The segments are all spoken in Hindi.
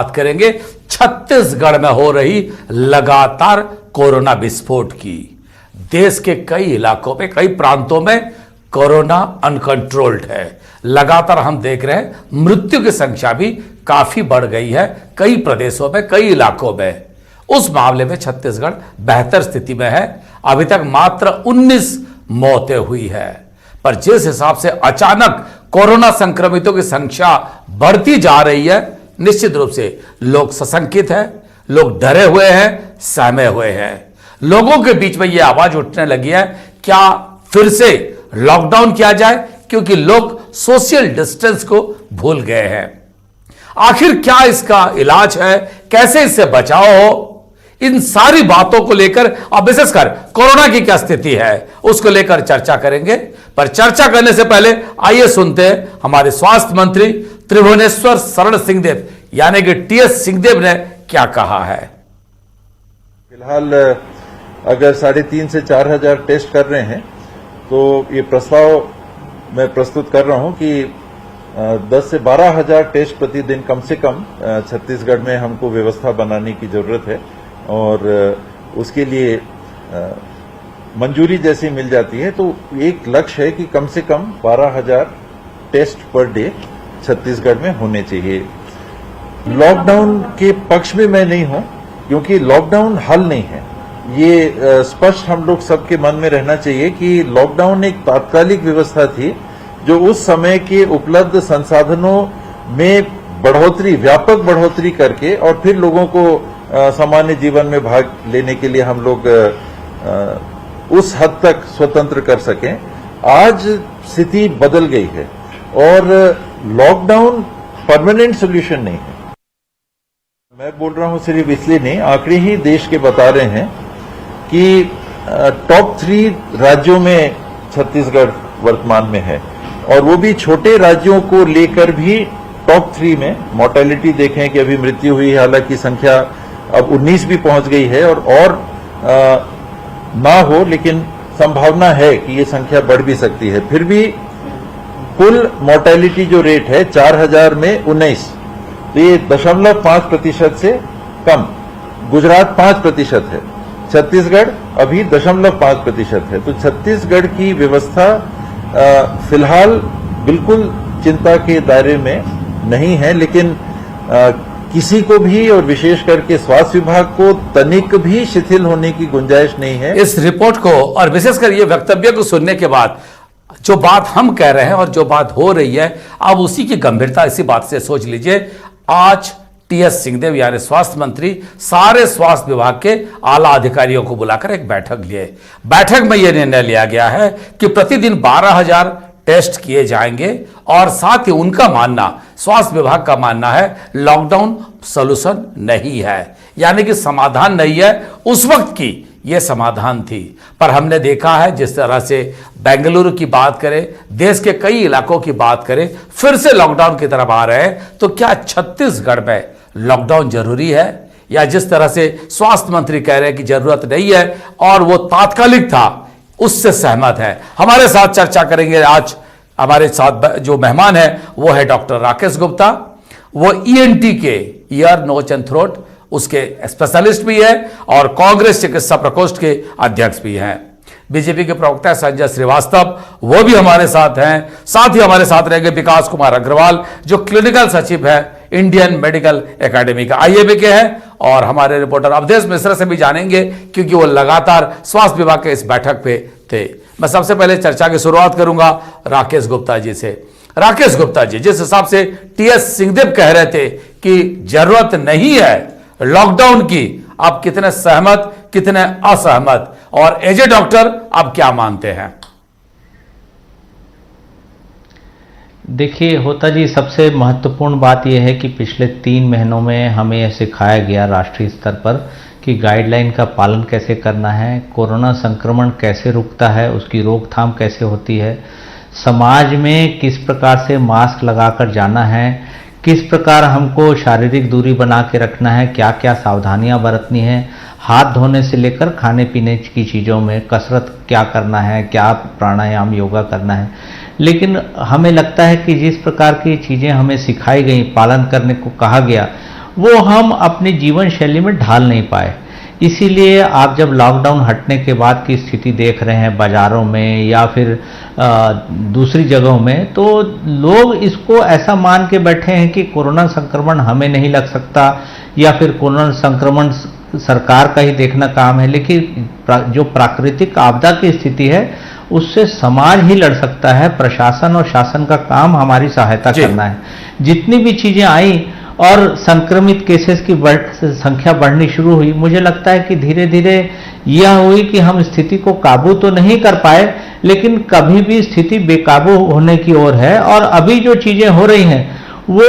बात करेंगे छत्तीसगढ़ में हो रही लगातार कोरोना विस्फोट की। देश के कई इलाकों में, कई प्रांतों में कोरोना अनकंट्रोल्ड है। लगातार हम देख रहे हैं मृत्यु की संख्या भी काफी बढ़ गई है कई प्रदेशों में, कई इलाकों में। उस मामले में छत्तीसगढ़ बेहतर स्थिति में है। अभी तक मात्र 19 मौतें हुई है, पर जिस हिसाब से अचानक कोरोना संक्रमितों की संख्या बढ़ती जा रही है, निश्चित रूप से लोग सशंकित हैं, लोग डरे हुए हैं, सहमे हुए हैं। लोगों के बीच में यह आवाज उठने लगी है, क्या फिर से लॉकडाउन किया जाए, क्योंकि लोग सोशल डिस्टेंस को भूल गए हैं। आखिर क्या इसका इलाज है, कैसे इससे बचाव हो, इन सारी बातों को लेकर और विशेषकर कोरोना की क्या स्थिति है उसको लेकर चर्चा करेंगे। पर चर्चा करने से पहले आइए सुनते हैं हमारे स्वास्थ्य मंत्री त्रिभुवनेश्वर शरण सिंहदेव यानी कि टीएस सिंहदेव ने क्या कहा है। फिलहाल अगर 3.5 से 4 हजार टेस्ट कर रहे हैं तो ये प्रस्ताव मैं प्रस्तुत कर रहा हूं कि 10 से 12 हजार टेस्ट प्रतिदिन कम से कम छत्तीसगढ़ में हमको व्यवस्था बनाने की जरूरत है। और उसके लिए मंजूरी जैसी मिल जाती है तो एक लक्ष्य है कि कम से कम 12 हजार टेस्ट पर डे छत्तीसगढ़ में होने चाहिए। लॉकडाउन के पक्ष में मैं नहीं हूं, क्योंकि लॉकडाउन हल नहीं है। ये स्पष्ट हम लोग सबके मन में रहना चाहिए कि लॉकडाउन एक तात्कालिक व्यवस्था थी जो उस समय के उपलब्ध संसाधनों में बढ़ोतरी, व्यापक बढ़ोतरी करके और फिर लोगों को सामान्य जीवन में भाग लेने के लिए हम लोग उस हद तक स्वतंत्र कर सकें। आज स्थिति बदल गई है और लॉकडाउन परमानेंट सॉल्यूशन नहीं है। मैं बोल रहा हूं सिर्फ इसलिए नहीं, आंकड़े ही देश के बता रहे हैं कि टॉप 3 राज्यों में छत्तीसगढ़ वर्तमान में है, और वो भी छोटे राज्यों को लेकर भी टॉप 3 में। मोर्टेलिटी देखें कि अभी मृत्यु हुई, हालांकि संख्या अब 19 भी पहुंच गई है और ना हो, लेकिन संभावना है कि ये संख्या बढ़ भी सकती है। फिर भी कुल मोर्टेलिटी जो रेट है 4000 में 19, तो ये 0.5% से कम। गुजरात 5% है, छत्तीसगढ़ अभी 0.5% है। तो छत्तीसगढ़ की व्यवस्था फिलहाल बिल्कुल चिंता के दायरे में नहीं है, लेकिन किसी को भी और विशेष करके स्वास्थ्य विभाग को तनिक भी शिथिल होने की गुंजाइश नहीं है। इस रिपोर्ट को और विशेषकर ये वक्तव्य को सुनने के बाद जो बात हम कह रहे हैं और जो बात हो रही है, आप उसी की गंभीरता इसी बात से सोच लीजिए। आज टीएस सिंहदेव यानी स्वास्थ्य मंत्री सारे स्वास्थ्य विभाग के आला अधिकारियों को बुलाकर एक बैठक लिए। बैठक में यह निर्णय लिया गया है कि प्रतिदिन 12,000 टेस्ट किए जाएंगे, और साथ ही उनका मानना, स्वास्थ्य विभाग का मानना है, लॉकडाउन सॉल्यूशन नहीं है, यानी कि समाधान नहीं है। उस वक्त की यह समाधान थी, पर हमने देखा है जिस तरह से बेंगलुरु की बात करें, देश के कई इलाकों की बात करें, फिर से लॉकडाउन की तरफ आ रहे हैं। तो क्या छत्तीसगढ़ में लॉकडाउन जरूरी है, या जिस तरह से स्वास्थ्य मंत्री कह रहे हैं कि जरूरत नहीं है और वो तात्कालिक था, उससे सहमत है? हमारे साथ चर्चा करेंगे आज हमारे साथ जो मेहमान है वो है डॉक्टर राकेश गुप्ता। वो ईएनटी के, ईयर नोज एंड थ्रोट, उसके स्पेशलिस्ट भी है और कांग्रेस चिकित्सा प्रकोष्ठ के अध्यक्ष भी हैं। बीजेपी के प्रवक्ता संजय श्रीवास्तव वो भी हमारे साथ हैं। साथ ही हमारे साथ रहेंगे विकास कुमार अग्रवाल जो क्लिनिकल सचिव है इंडियन मेडिकल एकेडमी का, आईएमए के हैं। और हमारे रिपोर्टर अवधेश मिश्रा से भी जानेंगे क्योंकि वो लगातार स्वास्थ्य विभाग के इस बैठक पे थे। मैं सबसे पहले चर्चा की शुरुआत करूंगा राकेश गुप्ता जी से। राकेश गुप्ता जी, जिस हिसाब से टीएस सिंहदेव कह रहे थे कि जरूरत नहीं है लॉकडाउन की, आप कितने सहमत, कितने असहमत, और एज ए डॉक्टर आप क्या मानते हैं? देखिए होता जी, सबसे महत्वपूर्ण बात यह है कि पिछले 3 महीनों में हमें यह सिखाया गया राष्ट्रीय स्तर पर कि गाइडलाइन का पालन कैसे करना है, कोरोना संक्रमण कैसे रुकता है, उसकी रोकथाम कैसे होती है, समाज में किस प्रकार से मास्क लगाकर जाना है, किस प्रकार हमको शारीरिक दूरी बना के रखना है, क्या क्या सावधानियां बरतनी है, हाथ धोने से लेकर खाने पीने की चीज़ों में कसरत क्या करना है, क्या प्राणायाम योगा करना है। लेकिन हमें लगता है कि जिस प्रकार की चीज़ें हमें सिखाई गई, पालन करने को कहा गया, वो हम अपनी जीवन शैली में ढाल नहीं पाए। इसीलिए आप जब लॉकडाउन हटने के बाद की स्थिति देख रहे हैं बाजारों में या फिर दूसरी जगहों में, तो लोग इसको ऐसा मान के बैठे हैं कि कोरोना संक्रमण हमें नहीं लग सकता या फिर कोरोना संक्रमण सरकार का ही देखना काम है। लेकिन जो प्राकृतिक आपदा की स्थिति है उससे समाज ही लड़ सकता है। प्रशासन और शासन का काम हमारी सहायता करना है। जितनी भी चीजें आई और संक्रमित केसेस की संख्या बढ़नी शुरू हुई, मुझे लगता है कि धीरे धीरे यह हुई कि हम स्थिति को काबू तो नहीं कर पाए, लेकिन कभी भी स्थिति बेकाबू होने की ओर है। और अभी जो चीजें हो रही हैं वो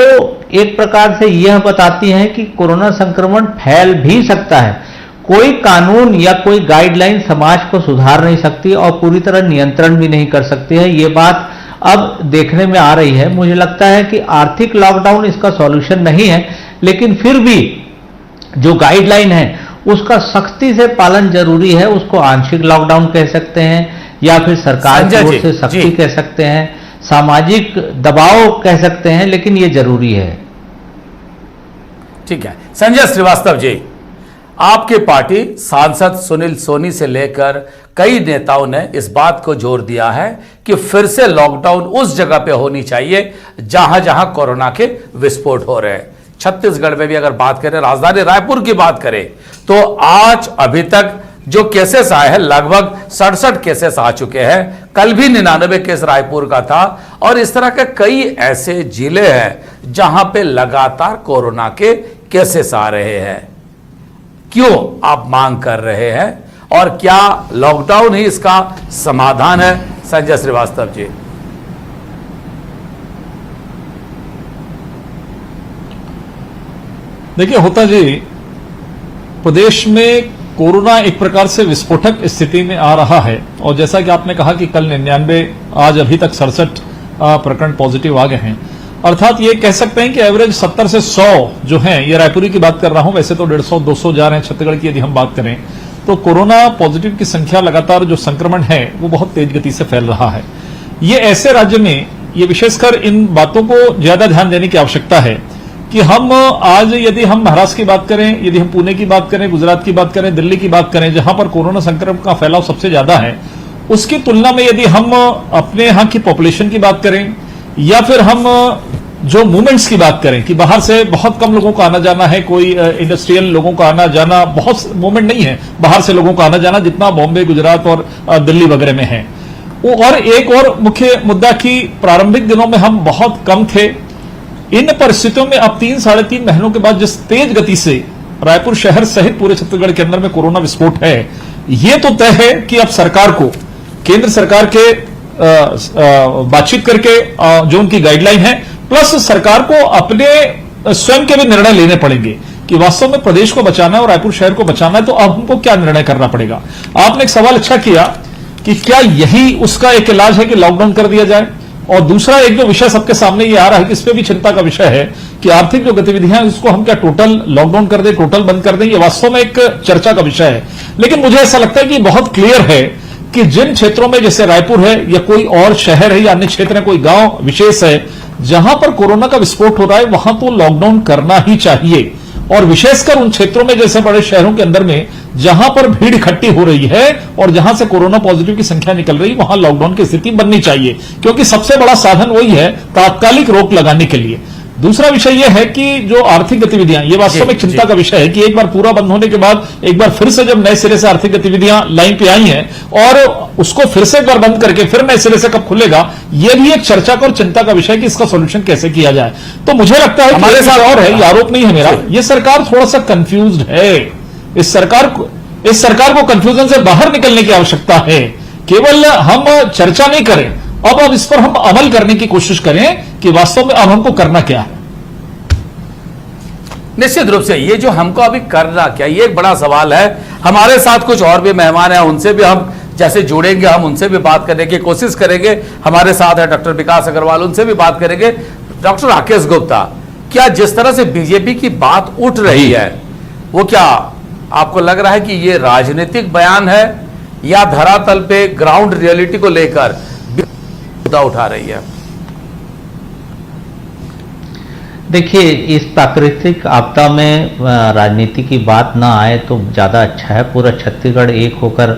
एक प्रकार से यह बताती हैं कि कोरोना संक्रमण फैल भी सकता है। कोई कानून या कोई गाइडलाइन समाज को सुधार नहीं सकती और पूरी तरह नियंत्रण भी नहीं कर सकती है। ये बात अब देखने में आ रही है। मुझे लगता है कि आर्थिक लॉकडाउन इसका सॉल्यूशन नहीं है, लेकिन फिर भी जो गाइडलाइन है उसका सख्ती से पालन जरूरी है। उसको आंशिक लॉकडाउन कह सकते हैं या फिर सरकार की ओर से सख्ती कह सकते हैं, सामाजिक दबाव कह सकते हैं, लेकिन ये जरूरी है। ठीक है, संजय श्रीवास्तव जी, आपकी पार्टी सांसद सुनील सोनी से लेकर कई नेताओं ने इस बात को जोर दिया है कि फिर से लॉकडाउन उस जगह पे होनी चाहिए जहां जहां कोरोना के विस्फोट हो रहे हैं। छत्तीसगढ़ में भी अगर बात करें, राजधानी रायपुर की बात करें, तो आज अभी तक जो केसेस आए हैं लगभग 67 केसेस आ चुके हैं। कल भी 99 केस रायपुर का था। और इस तरह के कई ऐसे जिले हैं जहां पे लगातार कोरोना के केसेस आ रहे हैं। क्यों आप मांग कर रहे हैं और क्या लॉकडाउन ही इसका समाधान है? संजय श्रीवास्तव जी। देखिए होता जी, प्रदेश में कोरोना एक प्रकार से विस्फोटक स्थिति में आ रहा है। और जैसा कि आपने कहा कि कल 99, आज अभी तक 67 प्रकरण पॉजिटिव आ गए हैं। अर्थात ये कह सकते हैं कि एवरेज 70 से 100 जो हैं, ये रायपुर की बात कर रहा हूं, वैसे तो 150-200 जा रहे हैं छत्तीसगढ़ की यदि हम बात करें, तो कोरोना पॉजिटिव की संख्या लगातार जो संक्रमण है वो बहुत तेज गति से फैल रहा है। ये ऐसे राज्य में ये विशेषकर इन बातों को ज्यादा ध्यान देने की आवश्यकता है कि हम आज यदि हम महाराष्ट्र की बात करें, यदि हम पुणे की बात करें, गुजरात की बात करें, दिल्ली की बात करें, जहां पर कोरोना संक्रमण का फैलाव सबसे ज्यादा है, उसकी तुलना में यदि हम अपने यहां की पॉपुलेशन की बात करें या फिर हम जो मूवमेंट्स की बात करें कि बाहर से बहुत कम लोगों का आना जाना है, कोई इंडस्ट्रियल लोगों का आना जाना, बहुत मूवमेंट नहीं है बाहर से लोगों का आना जाना जितना बॉम्बे, गुजरात और दिल्ली वगैरह में है। और एक और मुख्य मुद्दा कि प्रारंभिक दिनों में हम बहुत कम थे। इन परिस्थितियों में अब 3-3.5 महीनों के बाद जिस तेज गति से रायपुर शहर सहित पूरे छत्तीसगढ़ के अंदर में कोरोना विस्फोट है, यह तो तय है कि अब सरकार को, केंद्र सरकार के बातचीत करके जो उनकी गाइडलाइन है, प्लस सरकार को अपने स्वयं के भी निर्णय लेने पड़ेंगे कि वास्तव में प्रदेश को बचाना है और रायपुर शहर को बचाना है, तो अब हमको क्या निर्णय करना पड़ेगा। आपने एक सवाल अच्छा किया कि क्या यही उसका एक इलाज है कि लॉकडाउन कर दिया जाए। और दूसरा एक जो विषय सबके सामने ये आ रहा है कि इस पे भी चिंता का विषय है कि आर्थिक जो गतिविधियां उसको हम क्या टोटल लॉकडाउन कर दें, टोटल बंद कर दें, ये वास्तव में एक चर्चा का विषय है। लेकिन मुझे ऐसा लगता है कि बहुत क्लियर है कि जिन क्षेत्रों में जैसे रायपुर है या कोई और शहर है या अन्य क्षेत्र है, कोई गांव विशेष है जहां पर कोरोना का विस्फोट हो रहा है, वहां तो लॉकडाउन करना ही चाहिए। और विशेषकर उन क्षेत्रों में जैसे बड़े शहरों के अंदर में जहां पर भीड़ इकट्ठी हो रही है और जहां से कोरोना पॉजिटिव की संख्या निकल रही है, वहां लॉकडाउन की स्थिति बननी चाहिए, क्योंकि सबसे बड़ा साधन वही है तात्कालिक रोक लगाने के लिए। दूसरा विषय यह है कि जो आर्थिक गतिविधियां, ये वास्तव में चिंता का विषय है कि एक बार पूरा बंद होने के बाद एक बार फिर से जब नए सिरे से आर्थिक गतिविधियां लाइन पे आई हैं और उसको फिर से एक बार बंद करके फिर नए सिरे से कब खुलेगा, यह भी एक चर्चा का और चिंता का विषय है कि इसका सोल्यूशन कैसे किया जाए। तो मुझे लगता है हमारे साथ और है, ये आरोप नहीं है मेरा, ये सरकार थोड़ा सा कंफ्यूज्ड है। इस सरकार को कंफ्यूजन से बाहर निकलने की आवश्यकता है। केवल हम चर्चा नहीं करें, अब इस पर हम अमल करने की कोशिश करें कि वास्तव में अब हमको करना क्या है। निश्चित रूप से ये जो हमको अभी करना क्या, ये एक बड़ा सवाल है। हमारे साथ कुछ और भी मेहमान हैं, उनसे भी हम जैसे जुड़ेंगे, हम उनसे भी बात करने की कोशिश करेंगे। हमारे साथ है डॉक्टर विकास अग्रवाल, उनसे भी बात करेंगे। डॉक्टर राकेश गुप्ता, क्या जिस तरह से बीजेपी की बात उठ रही है, वो क्या आपको लग रहा है कि ये राजनीतिक बयान है या धरातल पे ग्राउंड रियलिटी को लेकर मुद्दा उठा रही है? देखिए, इस प्राकृतिक आपदा में राजनीति की बात ना आए तो ज़्यादा अच्छा है। पूरा छत्तीसगढ़ एक होकर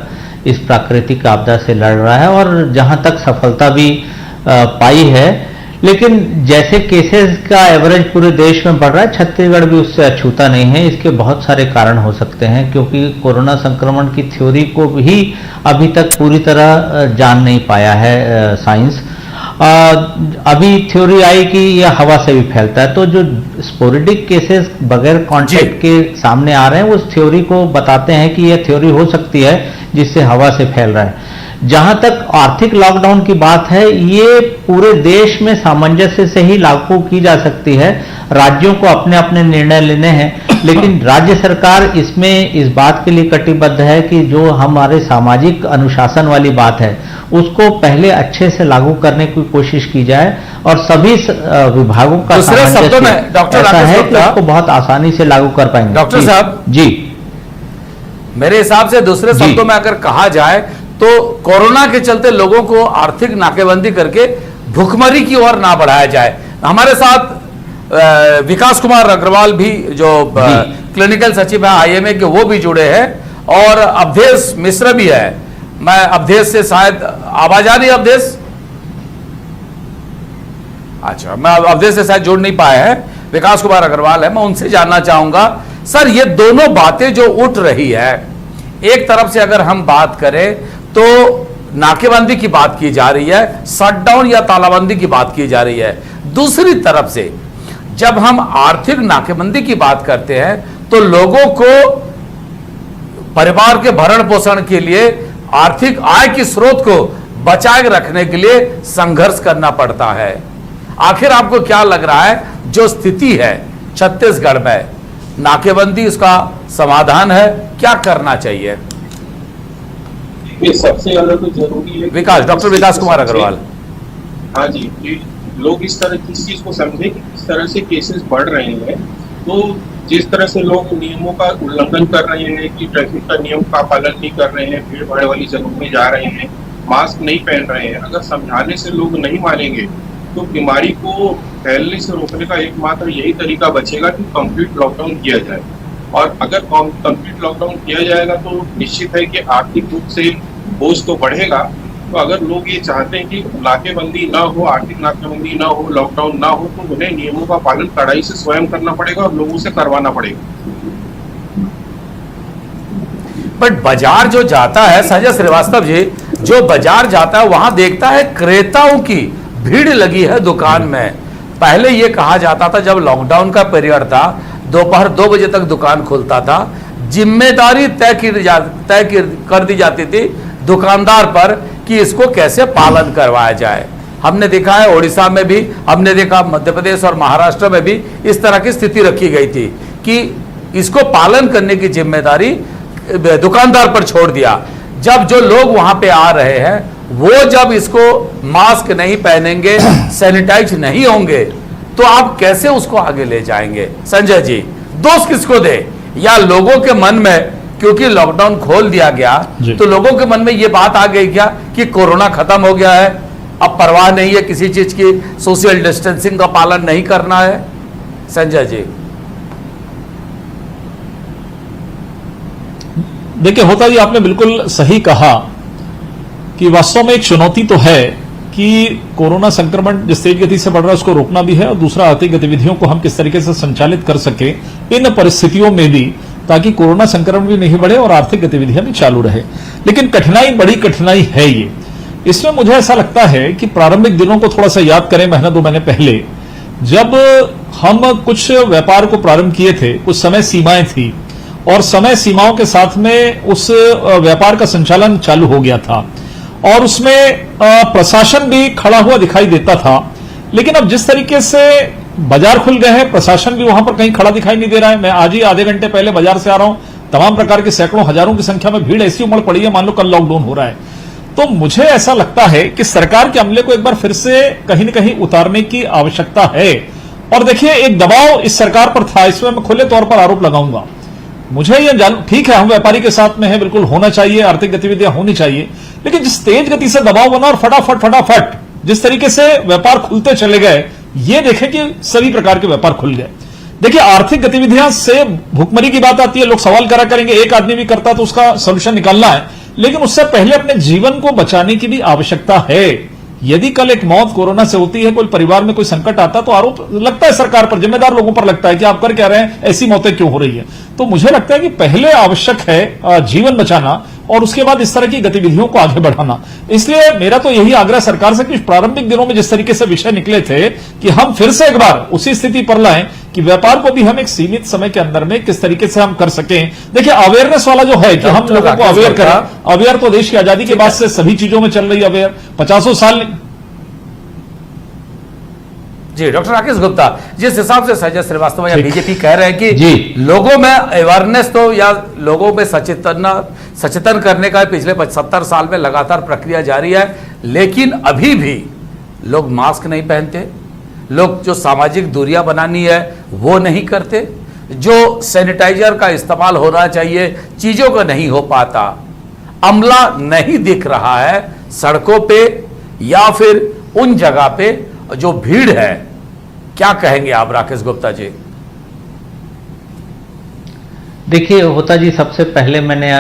इस प्राकृतिक आपदा से लड़ रहा है और जहां तक सफलता भी पाई है, लेकिन जैसे केसेस का एवरेज पूरे देश में बढ़ रहा है, छत्तीसगढ़ भी उससे अछूता नहीं है। इसके बहुत सारे कारण हो सकते हैं, क्योंकि कोरोना संक्रमण की थ्योरी को भी अभी तक पूरी तरह जान नहीं पाया है साइंस। अभी थ्योरी आई कि यह हवा से भी फैलता है, तो जो स्पोरेडिक केसेस बगैर कांटेक्ट के सामने आ रहे हैं, उस थ्योरी को बताते हैं कि यह थ्योरी हो सकती है जिससे हवा से फैल रहा है। जहां तक आर्थिक लॉकडाउन की बात है, ये पूरे देश में सामंजस्य से ही लागू की जा सकती है। राज्यों को अपने अपने निर्णय लेने हैं, लेकिन राज्य सरकार इसमें इस बात के लिए कटिबद्ध है कि जो हमारे सामाजिक अनुशासन वाली बात है उसको पहले अच्छे से लागू करने की कोशिश की जाए और सभी विभागों का दूसरे शब्दों में डॉक्टर ऐसा राकेश है कि गुप्ता, उसको बहुत आसानी से लागू कर पाएंगे। डॉक्टर जी, साहब जी, मेरे हिसाब से दूसरे जी। शब्दों में अगर कहा जाए तो कोरोना के चलते लोगों को आर्थिक नाकेबंदी करके भुखमरी की ओर ना बढ़ाया जाए। हमारे साथ विकास कुमार अग्रवाल भी जो क्लिनिकल सचिव है आईएमए के, वो भी जुड़े हैं और अवधेश मिश्र भी है। मैं अवधेश से शायद आवाज आ रही है, अवधेश? अच्छा, मैं अवधेश से शायद जुड़ नहीं पाया है। विकास कुमार अग्रवाल है, मैं उनसे जानना चाहूंगा सर, ये दोनों बातें जो उठ रही है, एक तरफ से अगर हम बात करें तो नाकेबंदी की बात की जा रही है, शटडाउन या तालाबंदी की बात की जा रही है। दूसरी तरफ से जब हम आर्थिक नाकेबंदी की बात करते हैं तो लोगों को परिवार के भरण पोषण के लिए आर्थिक आय के स्रोत को बचाए रखने के लिए संघर्ष करना पड़ता है। आखिर आपको क्या लग रहा है, जो स्थिति है छत्तीसगढ़ में, नाकेबंदी उसका समाधान है, क्या करना चाहिए? ये सबसे ज्यादा तो जरूरी है विकास, डॉक्टर विकास कुमार अग्रवाल। हाँ जी, कि लोग इस चीज को समझे कि किस तरह से केसेस बढ़ रहे हैं। तो जिस तरह से लोग नियमों का उल्लंघन कर रहे हैं, कि ट्रैफिक का नियम का पालन नहीं कर रहे हैं, भीड़ भाड़ वाली जगहों में जा रहे हैं, मास्क नहीं पहन रहे हैं, अगर समझाने से लोग नहीं मानेंगे तो बीमारी को फैलने से रोकने का एकमात्र यही तरीका बचेगा कि कंप्लीट लॉकडाउन किया जाए। और अगर कंप्लीट लॉकडाउन किया जाएगा तो निश्चित है कि आर्थिक रूप से बोझ तो बढ़ेगा। तो अगर लोग ये चाहते हैं कि नाकेबंदी ना हो, आर्थिक नाकेबंदी ना हो, लॉकडाउन ना हो, तो उन्हें नियमों का पालन कड़ाई से स्वयं करना पड़ेगा और लोगों से करवाना पड़ेगा। बट बाजार जो जाता है, संजय श्रीवास्तव जी, जो बाजार जाता है वहां देखता है क्रेताओं की भीड़ लगी है दुकान में। पहले ये कहा जाता था, जब लॉकडाउन का पीरियड था, दोपहर 2 बजे तक दुकान खुलता था, जिम्मेदारी तय कर दी जाती थी दुकानदार पर कि इसको कैसे पालन करवाया जाए। हमने देखा है ओडिशा में भी, हमने देखा मध्य प्रदेश और महाराष्ट्र में भी इस तरह की स्थिति रखी गई थी कि इसको पालन करने की जिम्मेदारी दुकानदार पर छोड़ दिया। जब जो लोग वहां पे आ रहे हैं वो जब इसको मास्क नहीं पहनेंगे, सैनिटाइज नहीं होंगे, तो आप कैसे उसको आगे ले जाएंगे? संजय जी, दोष किसको दे? या लोगों के मन में, क्योंकि लॉकडाउन खोल दिया गया तो लोगों के मन में यह बात आ गई क्या कि कोरोना खत्म हो गया है, अब परवाह नहीं है किसी चीज की, सोशल डिस्टेंसिंग का पालन नहीं करना है? संजय जी, देखिए होता जी, आपने बिल्कुल सही कहा कि वास्तव में एक चुनौती तो है कि कोरोना संक्रमण जिस तेज गति से बढ़ रहा है उसको रोकना भी है, और दूसरा आर्थिक गतिविधियों को हम किस तरीके से संचालित कर सके इन परिस्थितियों में भी, ताकि कोरोना संक्रमण भी नहीं बढ़े और आर्थिक गतिविधियां भी चालू रहे। लेकिन कठिनाई, बड़ी कठिनाई है ये। इसमें मुझे ऐसा लगता है कि प्रारंभिक दिनों को थोड़ा सा याद करें, महीना 2 महीने पहले जब हम कुछ व्यापार को प्रारंभ किए थे, कुछ समय सीमाएं थी और समय सीमाओं के साथ में उस व्यापार का संचालन चालू हो गया था और उसमें प्रशासन भी खड़ा हुआ दिखाई देता था। लेकिन अब जिस तरीके से बाजार खुल गए हैं, प्रशासन भी वहां पर कहीं खड़ा दिखाई नहीं दे रहा है। मैं आज ही आधे घंटे पहले बाजार से आ रहा हूं, तमाम प्रकार के सैकड़ों हजारों की संख्या में भीड़ ऐसी उमड़ पड़ी है मान लो कल लॉकडाउन हो रहा है। तो मुझे ऐसा लगता है कि सरकार के अमले को एक बार फिर से कहीं न कहीं उतारने की आवश्यकता है। और देखिए, एक दबाव इस सरकार पर था, इसमें मैं खुले तौर पर आरोप लगाऊंगा। मुझे ये ठीक है, हम व्यापारी के साथ में है, बिल्कुल होना चाहिए, आर्थिक गतिविधियां होनी चाहिए, लेकिन जिस तेज गति से दबाव बना और फटाफट जिस तरीके से व्यापार खुलते चले गए, ये देखें कि सभी प्रकार के व्यापार खुल गए। देखिए, आर्थिक गतिविधियां से भुखमरी की बात आती है, लोग सवाल करा करेंगे, एक आदमी भी करता तो उसका सॉल्यूशन निकालना है, लेकिन उससे पहले अपने जीवन को बचाने की भी आवश्यकता है। यदि कल एक मौत कोरोना से होती है, कोई परिवार में कोई संकट आता, तो आरोप लगता है सरकार पर, जिम्मेदार लोगों पर लगता है कि आप कर क्या रहे हैं, ऐसी मौतें क्यों हो रही है। तो मुझे लगता है कि पहले आवश्यक है जीवन बचाना और उसके बाद इस तरह की गतिविधियों को आगे बढ़ाना। इसलिए मेरा तो यही आग्रह सरकार से कि प्रारंभिक दिनों में जिस तरीके से विषय निकले थे कि हम फिर से एक बार उसी स्थिति पर लाएं कि व्यापार को भी हम एक सीमित समय के अंदर में किस तरीके से हम कर सकें। देखिए, अवेयरनेस वाला जो है कि हम लोगों को अवेयर करें, अवेयर तो देश की आजादी के बाद से सभी चीजों में चल रही है अवेयर, 50 साल। जी डॉक्टर राकेश गुप्ता, जिस हिसाब से संजय श्रीवास्तव या ठीक। बीजेपी कह रहे हैं कि जी। लोगों में अवेयरनेस तो या लोगों में सचेतन करने का पिछले 75 साल में लगातार प्रक्रिया जारी है, लेकिन अभी भी लोग मास्क नहीं पहनते, लोग जो सामाजिक दूरियां बनानी है वो नहीं करते, जो सैनिटाइजर का इस्तेमाल होना चाहिए चीजों का नहीं हो पाता, अमला नहीं दिख रहा है सड़कों पे या फिर उन जगह पे जो भीड़ है। क्या कहेंगे आप राकेश गुप्ता जी? देखिए होता जी, सबसे पहले मैंने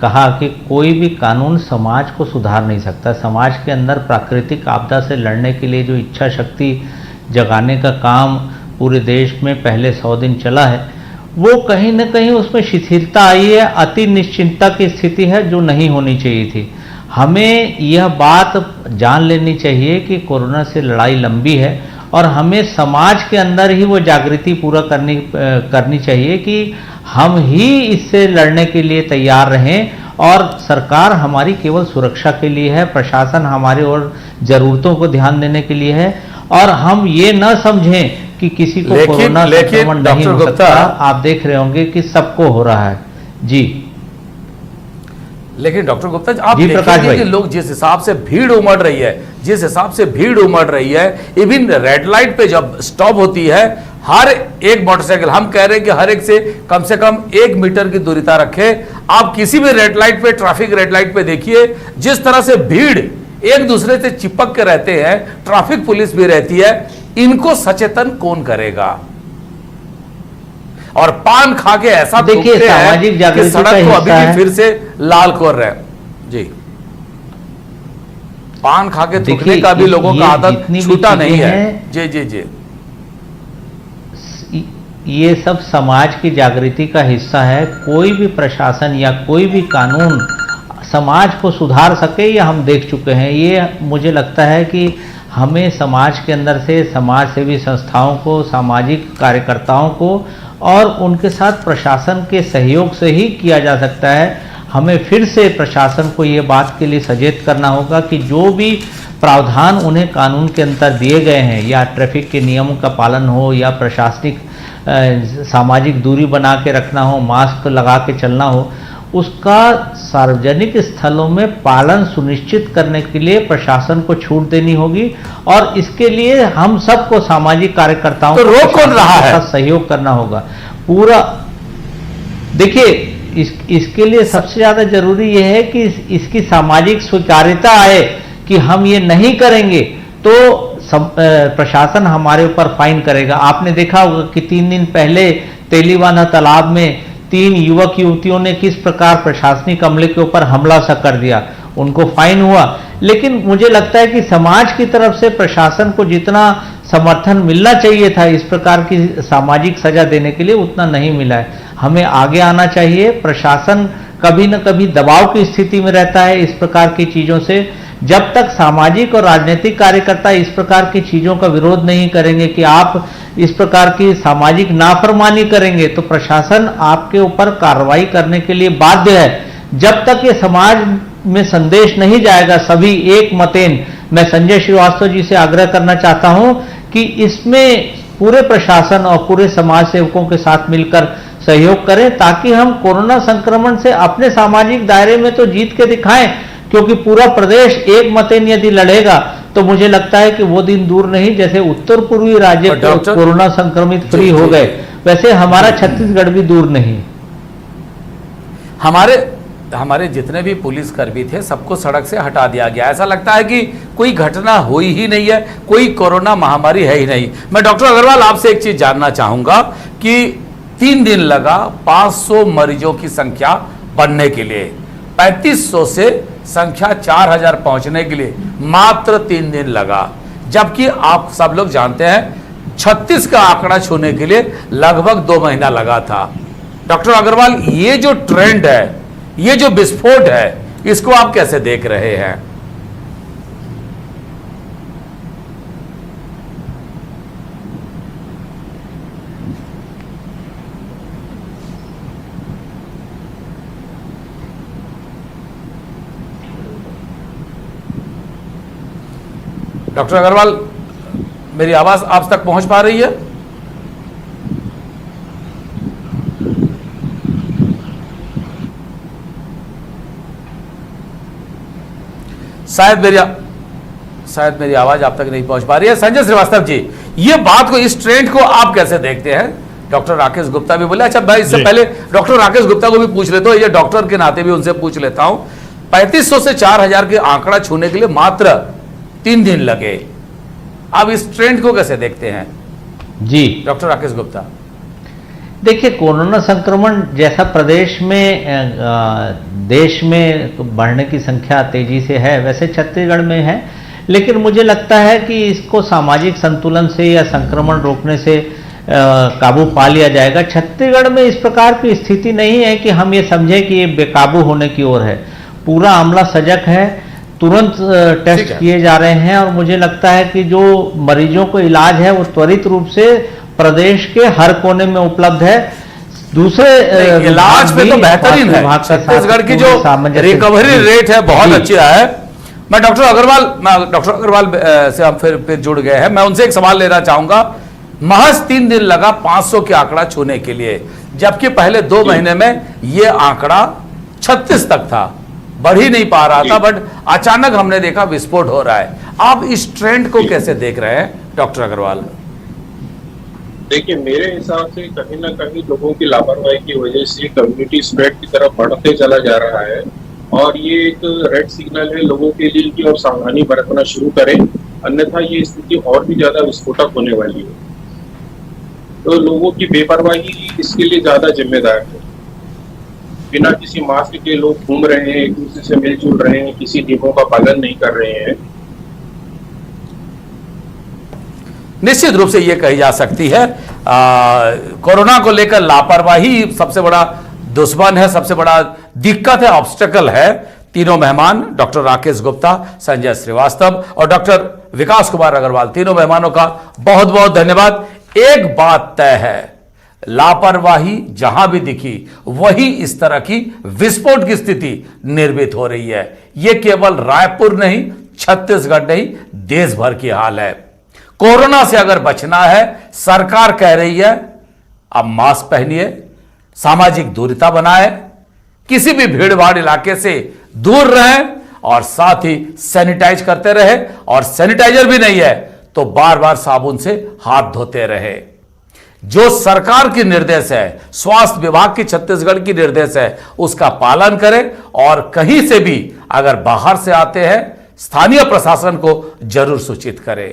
कहा कि कोई भी कानून समाज को सुधार नहीं सकता। समाज के अंदर प्राकृतिक आपदा से लड़ने के लिए जो इच्छा शक्ति जगाने का काम पूरे देश में पहले 100 दिन चला है, वो कहीं ना कहीं उसमें शिथिलता आई है, अति निश्चिंतता की स्थिति है जो नहीं होनी चाहिए थी। हमें यह बात जान लेनी चाहिए कि कोरोना से लड़ाई लंबी है और हमें समाज के अंदर ही वो जागृति पूरा करनी चाहिए कि हम ही इससे लड़ने के लिए तैयार रहें और सरकार हमारी केवल सुरक्षा के लिए है, प्रशासन हमारी और ज़रूरतों को ध्यान देने के लिए है और हम ये न समझें कि किसी को कोरोना संक्रमण नहीं हो सकता। आप देख रहे होंगे कि सबको हो रहा है। जी लेकिन डॉक्टर गुप्ता आप देखेंगे कि लोग जिस हिसाब से भीड़ उमड़ रही है, इवन रेड लाइट पे जब स्टॉप होती है, हर एक मोटरसाइकिल, हम कह रहे हैं कि हर एक से कम 1 मीटर की दूरिता रखे। आप किसी भी रेड लाइट पे, ट्रैफिक रेड लाइट पे देखिए, जिस तरह से भीड़ एक दूसरे से चिपक के रहते हैं, ट्रैफिक पुलिस भी रहती है, इनको सचेतन कौन करेगा? और पान खा के ऐसा देखिए सामाजिक जागृति सड़क को अभी भी फिर से लाल कर रहे हैं। जी, पान खा के थूकने का भी लोगों का आदत छूटा नहीं है। जी जी जी, ये सब समाज की जागृति का हिस्सा है। कोई भी प्रशासन या कोई भी कानून समाज को सुधार सके ये हम देख चुके हैं। ये मुझे लगता है कि हमें समाज के अंदर से समाज सेवी संस्थाओं को, सामाजिक कार्यकर्ताओं को और उनके साथ प्रशासन के सहयोग से ही किया जा सकता है। हमें फिर से प्रशासन को ये बात के लिए सचेत करना होगा कि जो भी प्रावधान उन्हें कानून के अंदर दिए गए हैं, या ट्रैफिक के नियमों का पालन हो, या प्रशासनिक सामाजिक दूरी बना के रखना हो, मास्क लगा के चलना हो, उसका सार्वजनिक स्थलों में पालन सुनिश्चित करने के लिए प्रशासन को छूट देनी होगी और इसके लिए हम सबको, सामाजिक कार्यकर्ताओं तो रोक कौन रहा है? सहयोग करना होगा पूरा। देखिए इसके लिए सबसे ज्यादा जरूरी यह है कि इसकी सामाजिक स्वीकार्यता आए कि हम ये नहीं करेंगे तो प्रशासन हमारे ऊपर फाइन करेगा। आपने देखा होगा कि 3 दिन पहले तेलीवाना तालाब में 3 युवक युवतियों ने किस प्रकार प्रशासनिक अमले के ऊपर हमला सा कर दिया, उनको फाइन हुआ। लेकिन मुझे लगता है कि समाज की तरफ से प्रशासन को जितना समर्थन मिलना चाहिए था इस प्रकार की सामाजिक सजा देने के लिए, उतना नहीं मिला है। हमें आगे आना चाहिए। प्रशासन कभी न कभी दबाव की स्थिति में रहता है इस प्रकार की चीजों से। जब तक सामाजिक और राजनीतिक कार्यकर्ता इस प्रकार की चीजों का विरोध नहीं करेंगे कि आप इस प्रकार की सामाजिक नाफरमानी करेंगे, तो प्रशासन आपके ऊपर कार्रवाई करने के लिए बाध्य है। जब तक ये समाज में संदेश नहीं जाएगा सभी एक मतेन, मैं संजय श्रीवास्तव जी से आग्रह करना चाहता हूं कि इसमें पूरे प्रशासन और पूरे समाज सेवकों के साथ मिलकर सहयोग करें ताकि हम कोरोना संक्रमण से अपने सामाजिक दायरे में तो जीत के दिखाएं, क्योंकि पूरा प्रदेश एक मतेन यदि लड़ेगा तो मुझे लगता है कि वो दिन दूर नहीं जैसे उत्तर पूर्वी राज्य कोरोना संक्रमित फ्री हो गए, वैसे हमारा छत्तीसगढ़ भी दूर नहीं। हमारे हमारे जितने भी पुलिसकर्मी थे सबको सड़क से हटा दिया गया। ऐसा लगता है कि कोई घटना हुई ही नहीं है, कोई कोरोना महामारी है ही नहीं। मैं डॉक्टर अग्रवाल आपसे एक चीज जानना चाहूंगा कि 3 दिन लगा 500 मरीजों की संख्या बढ़ने के लिए, 3500 से संख्या 4000 पहुंचने के लिए मात्र 3 दिन लगा, जबकि आप सब लोग जानते हैं 36 का आंकड़ा छूने के लिए लगभग 2 महीना लगा था। डॉक्टर अग्रवाल, ये जो ट्रेंड है, ये जो विस्फोट है, इसको आप कैसे देख रहे हैं? डॉक्टर अग्रवाल, मेरी आवाज आप तक पहुंच पा रही है? शायद मेरी आवाज आप तक नहीं पहुंच पा रही है। संजय श्रीवास्तव जी, ये बात को, इस ट्रेंड को आप कैसे देखते हैं? डॉक्टर राकेश गुप्ता भी बोले। अच्छा भाई, इससे पहले डॉक्टर राकेश गुप्ता को भी पूछ लेता हूं, ये डॉक्टर के नाते भी उनसे पूछ लेता हूं। 3500 से 4000 के आंकड़ा छूने के लिए मात्र 3 दिन लगे, आप इस ट्रेंड को कैसे देखते हैं? जी डॉक्टर राकेश गुप्ता, देखिए, कोरोना संक्रमण जैसा प्रदेश में देश में बढ़ने की संख्या तेजी से है, वैसे छत्तीसगढ़ में है, लेकिन मुझे लगता है कि इसको सामाजिक संतुलन से या संक्रमण रोकने से काबू पा लिया जाएगा। छत्तीसगढ़ में इस प्रकार की स्थिति नहीं है कि हम ये समझें कि ये बेकाबू होने की ओर है। पूरा अमला सजग है, तुरंत टेस्ट किए जा रहे हैं, और मुझे लगता है कि जो मरीजों को इलाज है वो त्वरित रूप से प्रदेश के हर कोने में उपलब्ध है। दूसरे इलाज पे तो बेहतरीन है, छत्तीसगढ़ की जो रिकवरी रेट है बहुत अच्छा है। मैं डॉक्टर अग्रवाल से हम फिर जुड़ गए हैं, मैं उनसे एक सवाल लेना चाहूंगा। महज 3 दिन लगा 500 के आंकड़ा छूने के लिए, जबकि पहले 2 महीने में यह आंकड़ा 36 तक था, बढ़ ही नहीं पा रहा था, बट अचानक हमने देखा विस्फोट हो रहा है। आप इस ट्रेंड को कैसे देख रहे हैं डॉक्टर अग्रवाल? देखिए, मेरे हिसाब से कहीं ना कहीं लोगों की लापरवाही की वजह से कम्युनिटी स्प्रेड की तरफ बढ़ते चला जा रहा है, और ये एक रेड सिग्नल है लोगों के लिए कि और सावधानी बरतना शुरू करें, अन्यथा ये स्थिति और भी ज्यादा विस्फोटक होने वाली है। तो लोगों की बेपरवाही इसके लिए ज्यादा जिम्मेदार है। बिना किसी मास्क के लोग घूम रहे हैं, एक दूसरे से मिलजुल रहे हैं, किसी नियमों का पालन नहीं कर रहे हैं। निश्चित रूप से यह कही जा सकती है कोरोना को लेकर लापरवाही सबसे बड़ा दुश्मन है, सबसे बड़ा दिक्कत है, ऑब्स्टेकल है। तीनों मेहमान डॉक्टर राकेश गुप्ता, संजय श्रीवास्तव और डॉक्टर विकास कुमार अग्रवाल, तीनों मेहमानों का बहुत बहुत धन्यवाद। एक बात तय है, लापरवाही जहां भी दिखी वही इस तरह की विस्फोट की स्थिति निर्मित हो रही है। यह केवल रायपुर नहीं, छत्तीसगढ़ नहीं, देश भर की हाल है। कोरोना से अगर बचना है, सरकार कह रही है अब मास्क पहनिए, सामाजिक दूरता बनाए, किसी भी भीड़ भाड़ इलाके से दूर रहें, और साथ ही सैनिटाइज करते रहे, और सैनिटाइजर भी नहीं है तो बार बार साबुन से हाथ धोते रहे। जो सरकार की निर्देश है, स्वास्थ्य विभाग की छत्तीसगढ़ की निर्देश है, उसका पालन करें, और कहीं से भी अगर बाहर से आते हैं स्थानीय प्रशासन को जरूर सूचित करें।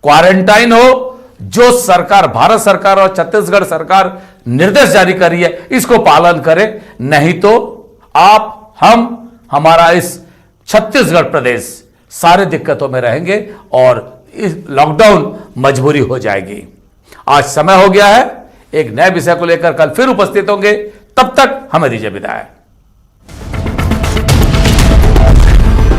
क्वारंटाइन हो, जो सरकार, भारत सरकार और छत्तीसगढ़ सरकार निर्देश जारी कर रही है, इसको पालन करें, नहीं तो आप, हमारा इस छत्तीसगढ़ प्रदेश सारे दिक्कतों में रहेंगे और इस लॉकडाउन मजबूरी हो जाएगी। आज समय हो गया है, एक नए विषय को लेकर कल फिर उपस्थित होंगे, तब तक हमें दीजिए विदाई।